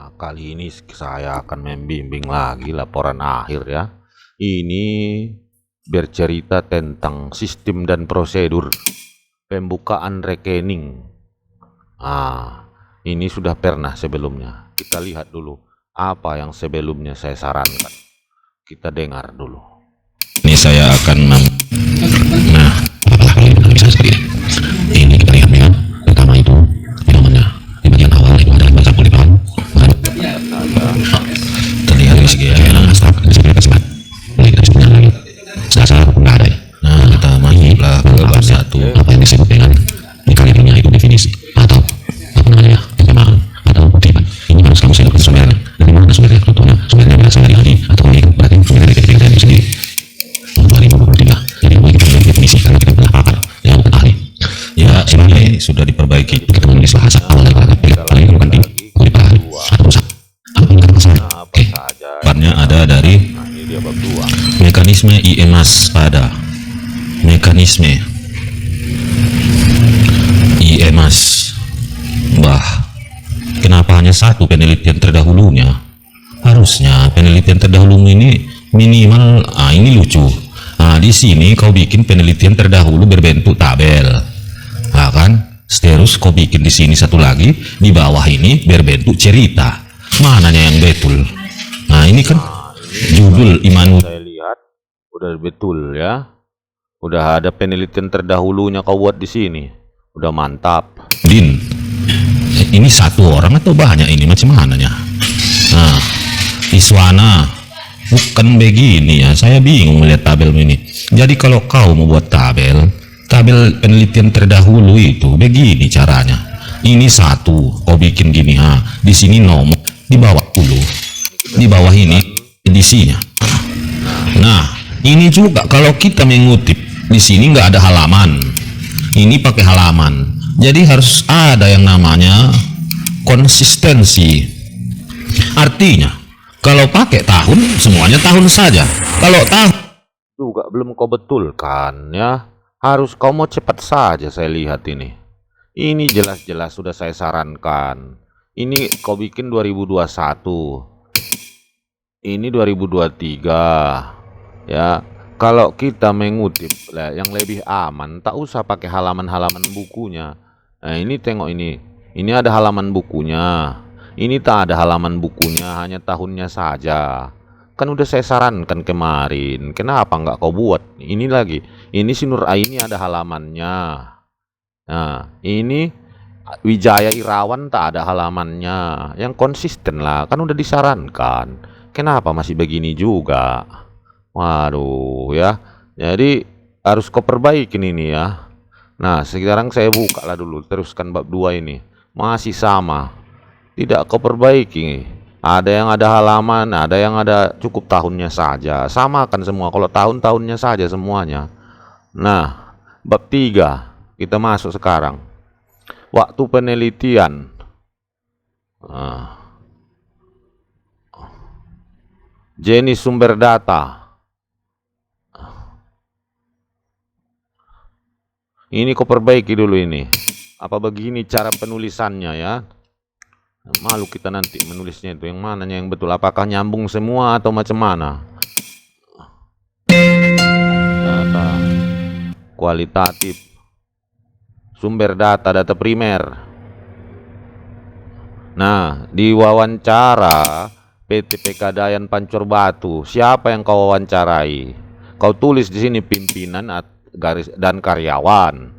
Kali ini saya akan membimbing lagi laporan akhir ya. Ini bercerita tentang sistem dan prosedur pembukaan rekening. Ini sudah pernah sebelumnya. Kita lihat dulu apa yang sebelumnya saya sarankan. Kita dengar dulu. Ini saya akan bisa sendiri. Ini kita lihat ya. Pertama itu namanya di bagian awal itu ada baca poligon. Terlihat dari segi abstrak di segi kesebat. Mulai kita bisa lagi. Dasar nggak ada. Nah kita masuklah ke bab satu. Apa yang disebut dengan dikalinya itu definisi atau apa namanya perkembangan atau buktian. Ini harus kamu siapkan sumbernya. Dari mana sumbernya? Contohnya sumbernya berasal dari hadis atau ini berarti sumber dari ketika itu sendiri. 2023. Jadi kita definisi karena kita telah pakar yang bukan ahli. Ya sebenarnya sudah diperbaiki. Kita menulis bahasa awal dan paling penting dibahas atau rusak. Apa yang kita masalah? Oke. Babnya ada dari Bab 2. mekanisme IEMAS pada mekanisme IEMAS. Kenapa hanya satu penelitian terdahulunya? Harusnya penelitian terdahulu ini minimal. Ini lucu. Di sini kau bikin penelitian terdahulu berbentuk tabel, kan? Terus kau bikin di sini satu lagi di bawah ini berbentuk cerita. Mananya yang betul? Ini kan judul Imanu. Saya lihat udah betul ya. Udah ada penelitian terdahulunya kau buat di sini. Udah mantap. Din, ini satu orang atau banyak ini macam mananya? Iswana, bukan begini ya. Saya bingung melihat tabel ini. Jadi kalau kau mau buat tabel penelitian terdahulu itu begini caranya. Ini satu, kau bikin gini di sini nomor, di bawah dulu, di bawah ini edisinya. Nah, ini juga kalau kita mengutip di sini nggak ada halaman. Ini pakai halaman. Jadi harus ada yang namanya konsistensi. Artinya, kalau pakai tahun semuanya tahun saja. Kalau tahun Juga belum kau betulkan ya. Harus kau mau cepat saja saya lihat ini. Ini jelas-jelas sudah saya sarankan. Ini kau bikin 2021. Ini 2023. Ya, kalau kita mengutip yang lebih aman, tak usah pakai halaman-halaman bukunya. Nah, ini tengok ini. Ini ada halaman bukunya. Ini tak ada halaman bukunya, hanya tahunnya saja. Kan udah saya sarankan kemarin. Kenapa nggak kau buat? Ini lagi. Ini si Nur Aini ada halamannya. Nah, ini Wijaya Irawan tak ada halamannya. Yang konsisten lah. Kan udah disarankan. Kenapa masih begini juga? Waduh ya. Jadi harus kau perbaikin ini ya. Nah, sekarang saya buka lah dulu. Teruskan bab 2 ini. Masih sama. Tidak kau perbaiki. Ada yang ada halaman, ada yang ada cukup tahunnya saja. Samakan semua. Kalau tahun-tahunnya saja semuanya. Nah, bab 3 kita masuk sekarang. Waktu penelitian. Jenis sumber data. Ini kau perbaiki dulu ini. Apa begini cara penulisannya ya? Malu kita nanti menulisnya itu. Yang mananya yang betul? Apakah nyambung semua atau macam mana? Data kualitatif, sumber data primer. Nah, di wawancara PT Pegadaian Pancur Batu, siapa yang kau wawancarai? Kau tulis di sini pimpinan dan karyawan.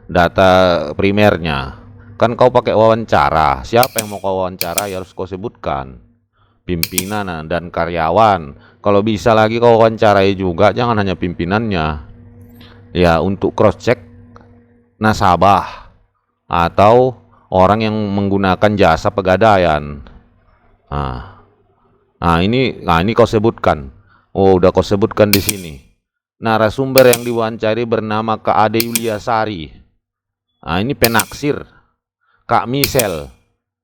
Data primernya. Kan kau pakai wawancara. Siapa yang mau kau wawancara harus kau sebutkan. Pimpinan dan karyawan. Kalau bisa lagi kau wawancarai juga, jangan hanya pimpinannya. Ya, untuk cross check nasabah atau orang yang menggunakan jasa pegadaian. Ini kau sebutkan. Oh, udah kau sebutkan di sini. Narasumber yang diwawancari bernama Kak Ade Yuliasari. Ini penaksir. Kak Misel,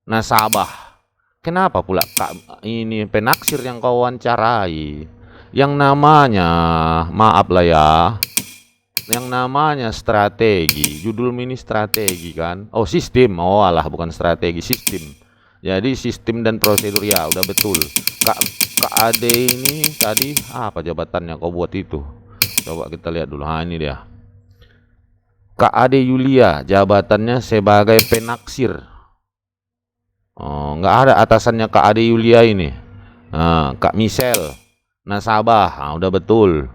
nasabah. Kenapa pula Kak ini penaksir yang kau wawancarai? Yang namanya, maaf lah ya, yang namanya strategi. Judul mini strategi kan? Oh, sistem. Oh alah, bukan strategi, sistem. Jadi sistem dan prosedur ya udah betul. Kak Ade ini tadi apa jabatannya kau buat itu? Coba kita lihat dulu. Nah, ini dia. Kak Ade Yulia jabatannya sebagai penaksir. Oh, nggak ada atasannya Kak Ade Yulia ini. Nah, Kak Michelle nasabah. Nah, udah betul.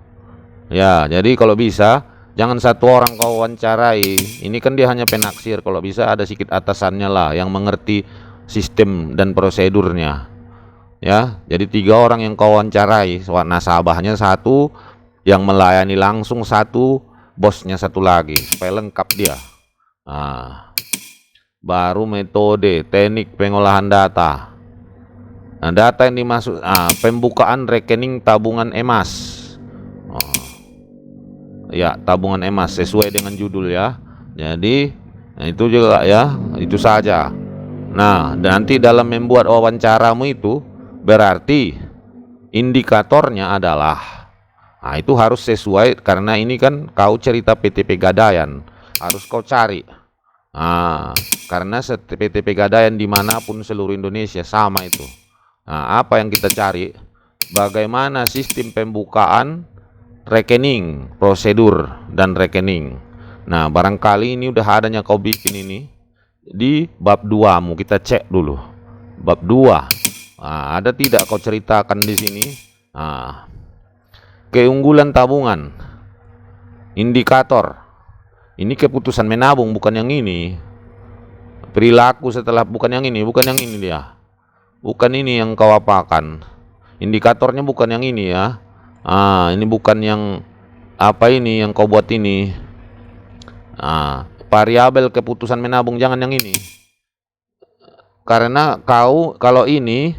Ya, jadi kalau bisa jangan satu orang kau wawancarai. Ini kan dia hanya penaksir. Kalau bisa ada sedikit atasannya lah yang mengerti sistem dan prosedurnya. Ya, jadi 3 orang yang kau wawancarai. Nasabahnya 1, yang melayani langsung 1, bosnya 1 lagi supaya lengkap dia. Nah, baru metode teknik pengolahan data. Nah, data yang dimasuk pembukaan rekening tabungan emas. Ya, tabungan emas sesuai dengan judul ya. Jadi itu juga ya, itu saja. Nah, nanti dalam membuat wawancaramu itu berarti indikatornya adalah itu harus sesuai, karena ini kan kau cerita PT Pegadaian, harus kau cari. Karena PT Pegadaian dimanapun seluruh Indonesia sama itu. Apa yang kita cari? Bagaimana sistem pembukaan rekening, prosedur dan rekening. Nah, barangkali ini udah adanya kau bikin ini di bab 2-mu, kita cek dulu. Bab 2. Ada tidak kau ceritakan di sini? Keunggulan tabungan. Indikator. Ini keputusan menabung, bukan yang ini. Perilaku setelah, bukan yang ini dia. Bukan ini yang kau apakan. Indikatornya bukan yang ini ya. Ini bukan yang apa ini yang kau buat ini. Variabel keputusan menabung, jangan yang ini. Karena kalau ini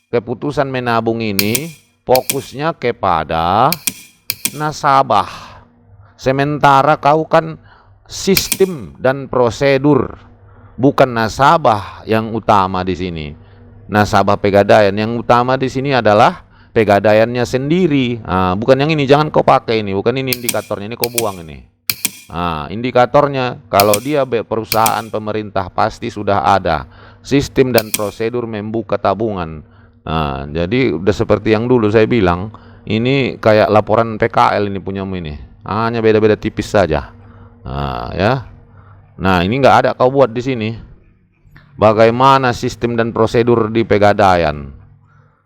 keputusan menabung ini fokusnya kepada nasabah. Sementara kau kan sistem dan prosedur, bukan nasabah yang utama di sini. Nasabah Pegadaian yang utama di sini adalah Pegadaiannya sendiri. Bukan yang ini, jangan kau pakai ini, bukan ini indikatornya, ini kau buang ini. Indikatornya kalau dia perusahaan pemerintah pasti sudah ada sistem dan prosedur membuka tabungan. Jadi udah seperti yang dulu saya bilang, ini kayak laporan PKL ini punyamu ini, hanya beda-beda tipis saja. Ya. Nah, ini nggak ada kau buat di sini. Bagaimana sistem dan prosedur di Pegadaian?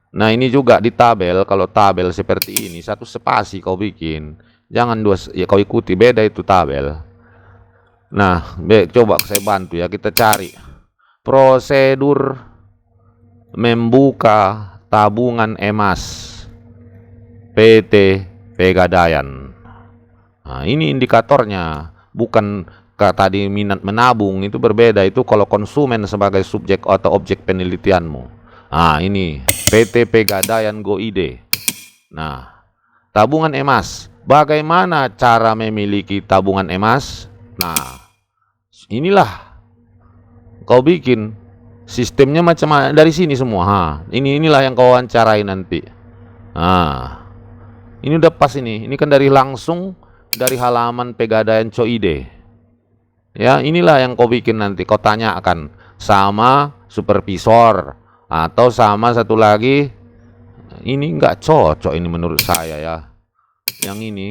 Nah, ini juga di tabel. Kalau tabel seperti ini, 1 spasi kau bikin, jangan 2 ya, kau ikuti, beda itu tabel. Nah, coba saya bantu ya, kita cari prosedur membuka tabungan emas PT Pegadaian. Ini indikatornya, bukan tadi minat menabung, itu berbeda. Itu kalau konsumen sebagai subjek atau objek penelitianmu. Ini PT Pegadaian Go ID. Nah, tabungan emas. Bagaimana cara memiliki tabungan emas? Nah, inilah kau bikin sistemnya macam dari sini semua. Inilah yang kau wawancarai nanti. Ini udah pas ini. Ini kan langsung dari halaman Pegadaian Co.id. Ya, inilah yang kau bikin nanti. Kau tanyakan sama supervisor atau sama satu lagi. Ini nggak cocok ini menurut saya ya. Yang ini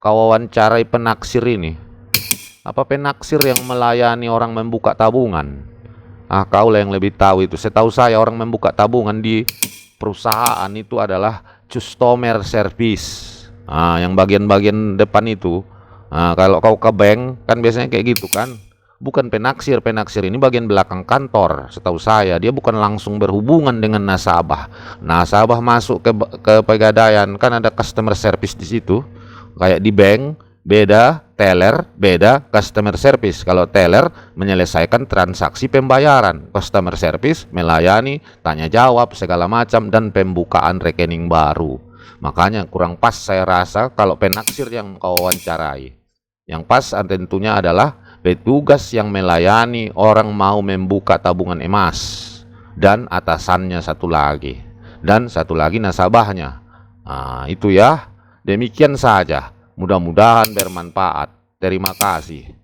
kau wawancarai penaksir ini. Apa penaksir yang melayani orang membuka tabungan? Kau lah yang lebih tahu itu. Setahu saya orang membuka tabungan di perusahaan itu adalah customer service. Yang bagian-bagian depan itu. Kalau kau ke bank kan biasanya kayak gitu kan. Bukan penaksir. Penaksir ini bagian belakang kantor. Setahu saya dia bukan langsung berhubungan dengan nasabah. Nasabah masuk ke Pegadaian kan ada customer service di situ. Kayak di bank beda, teller beda, customer service. Kalau teller menyelesaikan transaksi pembayaran, customer service melayani tanya jawab segala macam dan pembukaan rekening baru. Makanya kurang pas saya rasa kalau penaksir yang kau wawancarai. Yang pas tentunya adalah petugas yang melayani orang mau membuka tabungan emas, dan atasannya satu lagi, dan satu lagi nasabahnya. Itu ya. Demikian saja. Mudah-mudahan bermanfaat. Terima kasih.